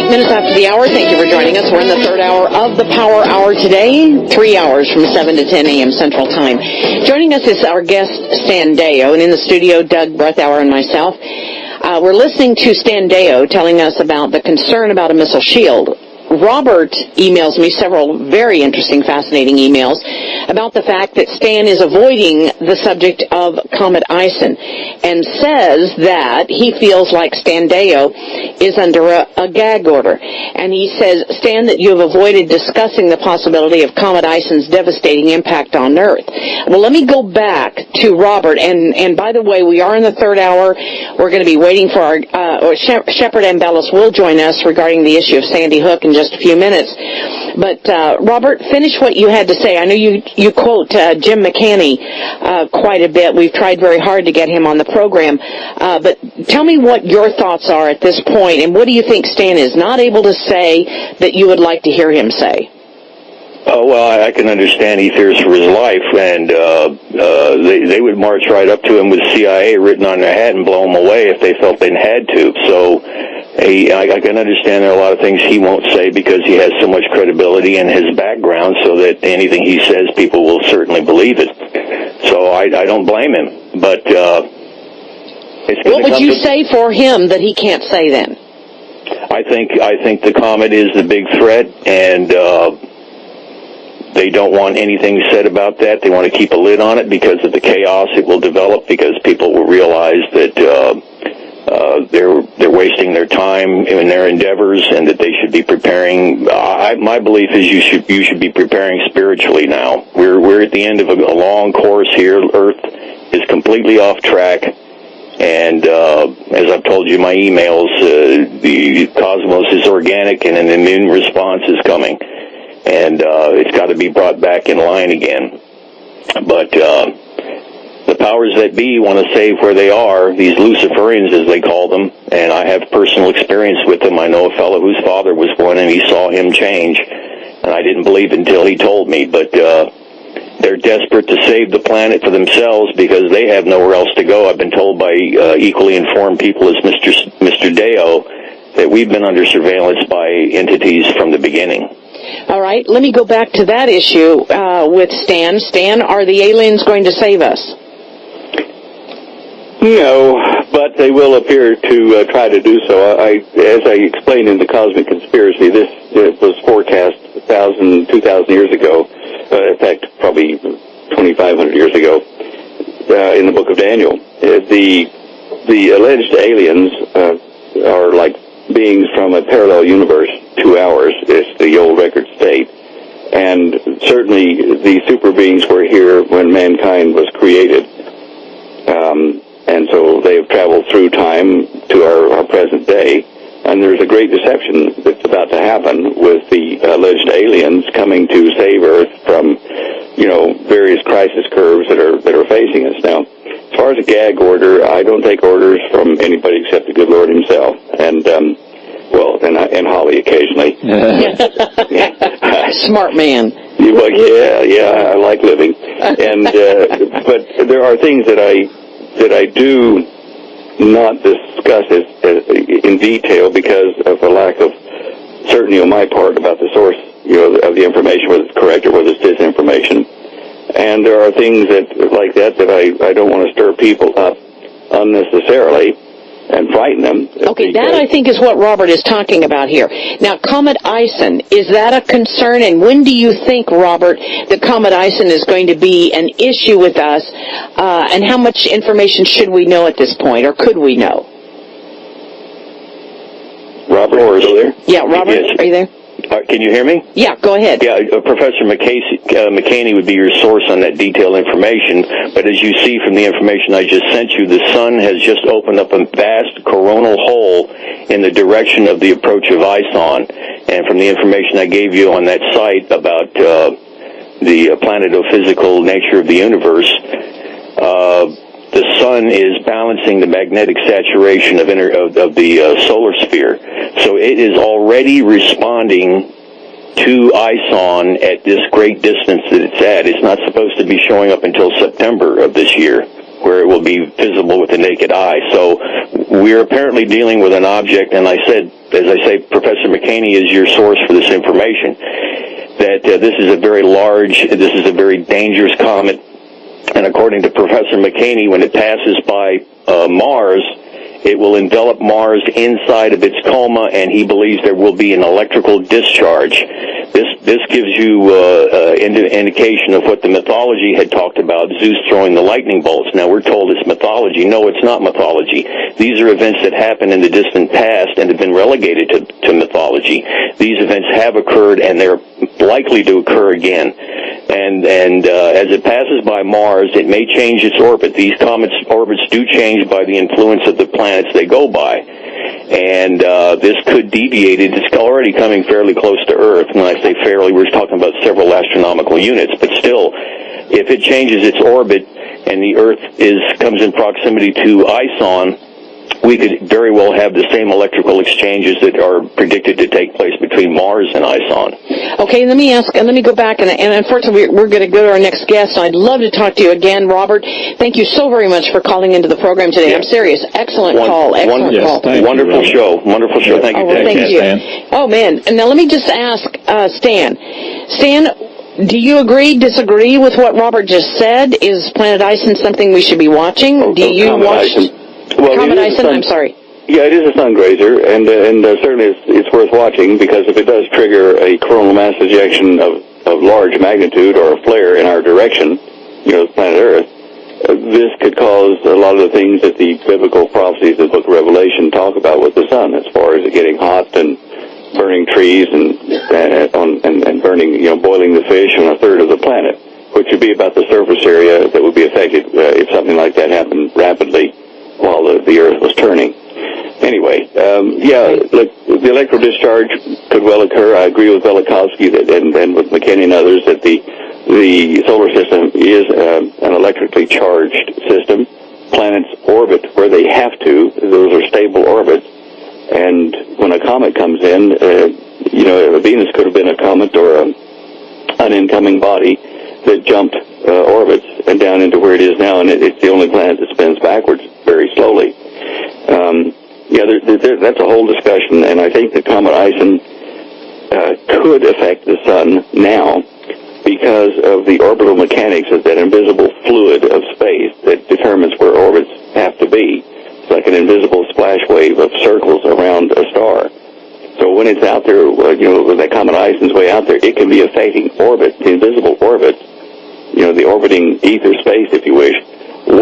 minutes after the hour. Thank you for joining us. We're in the third hour of the Power Hour today, 3 hours from 7 to 10 a.m. Central Time. Joining us is our guest, Stan Deyo, and in the studio, Doug Breathauer and myself. We're listening to Stan Deyo telling us about the concern about a missile shield. Robert emails me several very interesting, fascinating emails about the fact that Stan is avoiding the subject of Comet Ison and says that he feels like Stan Deyo is under a gag order. And he says, Stan, that you have avoided discussing the possibility of Comet Ison's devastating impact on Earth. Well, let me go back to Robert. And by the way, we are in the third hour. We're going to be waiting for our Shepard Ambellis will join us regarding the issue of Sandy Hook in just a few minutes. But Robert, finish what you had to say. I know you quote Jim McCanney quite a bit. We've tried very hard to get him on the program. But tell me what your thoughts are at this point, and what do you think Stan is not able to say that you would like to hear him say? Well, I can understand he fears for his life, and they would march right up to him with CIA written on their hat and blow him away if they felt they had to. So I can understand there are a lot of things he won't say because he has so much credibility in his background, so that anything he says, people will certainly believe it. So I don't blame him. But what would you say for him that he can't say then? I think the comet is the big threat, and they don't want anything said about that. They want to keep a lid on it because of the chaos it will develop, because people will realize that they're wasting their time in their endeavors, and that they should be preparing. My belief is you should be preparing spiritually now. We're at the end of a long course here. Earth is completely off track, and as I've told you in my emails, the cosmos is organic, and an immune response is coming, and it's got to be brought back in line again. But the powers that be want to save where they are, these Luciferians as they call them, and I have personal experience with them. I know a fellow whose father was one, and he saw him change, and I didn't believe it until he told me. But they're desperate to save the planet for themselves because they have nowhere else to go. I've been told by equally informed people as Mr. Deyo that we've been under surveillance by entities from the beginning. All right, let me go back to that issue with Stan. Stan, are the aliens going to save us? No, but they will appear to try to do so. As I explained in the Cosmic Conspiracy, this was forecast 2,000 years ago. In fact, probably 2,500 years ago, in the Book of Daniel. The alleged aliens are like beings from a parallel universe to ours. It's the old record state. And certainly the super beings were here when mankind was created. And so they have traveled through time to our present day. And there's a great deception that's about to happen with the alleged aliens coming to save Earth from, various crisis curves that are facing us now. As far as a gag order, I don't take orders from anybody except the good Lord himself. And and Holly occasionally. Smart man. Well, yeah, I like living. And but there are things that I do not discuss in detail because of a lack of certainty on my part about the source, of the information, whether it's correct or whether it's disinformation. And there are things that I don't want to stir people up unnecessarily and frighten them. Okay, that I think is what Robert is talking about here. Now, Comet Ison, is that a concern? And when do you think, Robert, that Comet Ison is going to be an issue with us? And how much information should we know at this point, or could we know? Robert, are you there? Yeah, Robert, yes. Are you there? Can you hear me? Yeah, go ahead. Yeah, Professor McCanney would be your source on that detailed information, but as you see from the information I just sent you, the sun has just opened up a vast coronal hole in the direction of the approach of Ison, and from the information I gave you on that site about the planetophysical nature of the universe, the sun is balancing the magnetic saturation of the solar sphere. So it is already responding to Ison at this great distance that it's at. It's not supposed to be showing up until September of this year, where it will be visible with the naked eye. So we're apparently dealing with an object, and I said as I say, Professor McHaney is your source for this information, that this is a very dangerous comet, and according to Professor McHaney, when it passes by Mars, it will envelop Mars inside of its coma, and he believes there will be an electrical discharge. This gives you indication of what the mythology had talked about, Zeus throwing the lightning bolts. Now, we're told it's mythology. No, it's not mythology. These are events that happened in the distant past and have been relegated to mythology. These events have occurred, and they're likely to occur again. And as it passes by Mars, it may change its orbit. These comets' orbits do change by the influence of the planets they go by. And this could deviate it. It's already coming fairly close to Earth. When I say fairly, we're talking about several astronomical units. But still, if it changes its orbit and the Earth comes in proximity to Ison, we could very well have the same electrical exchanges that are predicted to take place between Mars and Ison. Okay, let me go back, and unfortunately we're going to go to our next guest. I'd love to talk to you again, Robert. Thank you so very much for calling into the program today. I'm serious. Excellent call. Excellent call. Wonderful show. Wonderful show. Thank you. Well, thank you. Stan. Oh, man. And now let me just ask Stan. Stan, do you disagree with what Robert just said? Is Planet Ison something we should be watching? Do you watch Comet Ison? I'm sorry. Yeah, it is a sun grazer, and certainly it's worth watching, because if it does trigger a coronal mass ejection of large magnitude or a flare in our direction, planet Earth, this could cause a lot of the things that the biblical prophecies of the Book of Revelation talk about with the sun, as far as it getting hot and burning trees and burning, boiling the fish on a third of the planet, which would be about the surface area that would be affected if something like that happened rapidly while the Earth was turning. Anyway, look, the electrical discharge could well occur. I agree with Velikovsky and with McKinney and others that the solar system is an electrically charged system. Planets orbit where they have to. Those are stable orbits. And when a comet comes in, Venus could have been a comet or an incoming body that jumped orbits and down into where it is now, and it's the only planet that spins backwards very slowly. That's a whole discussion, and I think that Comet Ison could affect the sun now because of the orbital mechanics of that invisible fluid of space that determines where orbits have to be. It's like an invisible splash wave of circles around a star. So when it's out there, when that Comet Ison's way out there, it can be affecting orbit, the invisible orbits, the orbiting ether space, if you wish,